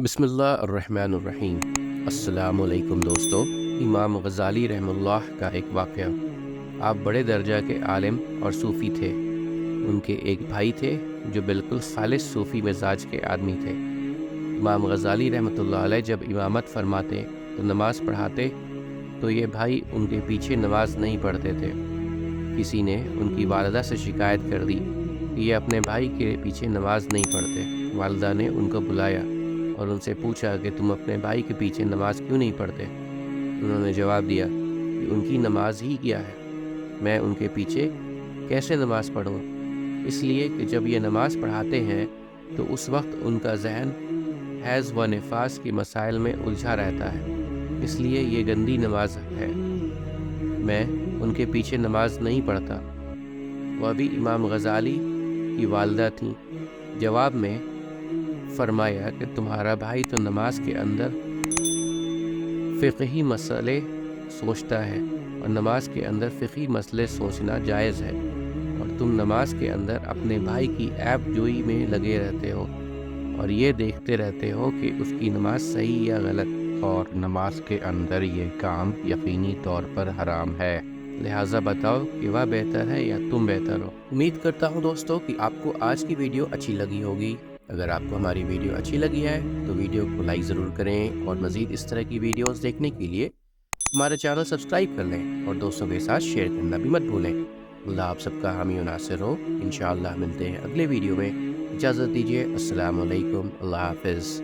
بسم اللہ الرحمن الرحیم۔ السلام علیکم دوستو۔ امام غزالی رحمہ اللہ کا ایک واقعہ۔ آپ بڑے درجہ کے عالم اور صوفی تھے۔ ان کے ایک بھائی تھے جو بالکل خالص صوفی مزاج کے آدمی تھے۔ امام غزالی رحمۃ اللہ علیہ جب امامت فرماتے تو نماز پڑھاتے تو یہ بھائی ان کے پیچھے نماز نہیں پڑھتے تھے۔ کسی نے ان کی والدہ سے شکایت کر دی کہ یہ اپنے بھائی کے پیچھے نماز نہیں پڑھتے۔ والدہ نے ان کو بلایا اور ان سے پوچھا کہ تم اپنے بھائی کے پیچھے نماز کیوں نہیں پڑھتے؟ انہوں نے جواب دیا کہ ان کی نماز ہی کیا ہے، میں ان کے پیچھے کیسے نماز پڑھوں؟ اس لیے کہ جب یہ نماز پڑھاتے ہیں تو اس وقت ان کا ذہن حیض و نفاس کے مسائل میں الجھا رہتا ہے، اس لیے یہ گندی نماز ہے، میں ان کے پیچھے نماز نہیں پڑھتا۔ وہ بھی امام غزالی کی والدہ تھیں۔ جواب میں فرمایا کہ تمہارا بھائی تو نماز کے اندر فقہی مسئلے سوچتا ہے، اور نماز کے اندر فقہی مسئلے سوچنا جائز ہے، اور تم نماز کے اندر اپنے بھائی کی عیب جوئی میں لگے رہتے ہو اور یہ دیکھتے رہتے ہو کہ اس کی نماز صحیح یا غلط، اور نماز کے اندر یہ کام یقینی طور پر حرام ہے، لہٰذا بتاؤ کہ وہ بہتر ہے یا تم بہتر ہو۔ امید کرتا ہوں دوستو کہ آپ کو آج کی ویڈیو اچھی لگی ہوگی۔ اگر آپ کو ہماری ویڈیو اچھی لگی ہے تو ویڈیو کو لائک ضرور کریں، اور مزید اس طرح کی ویڈیوز دیکھنے کے لیے ہمارا چینل سبسکرائب کر لیں اور دوستوں کے ساتھ شیئر کرنا بھی مت بھولیں۔ اللہ آپ سب کا حامی و ناصر ہو۔ انشاءاللہ ملتے ہیں اگلے ویڈیو میں۔ اجازت دیجیے۔ السلام علیکم۔ اللہ حافظ۔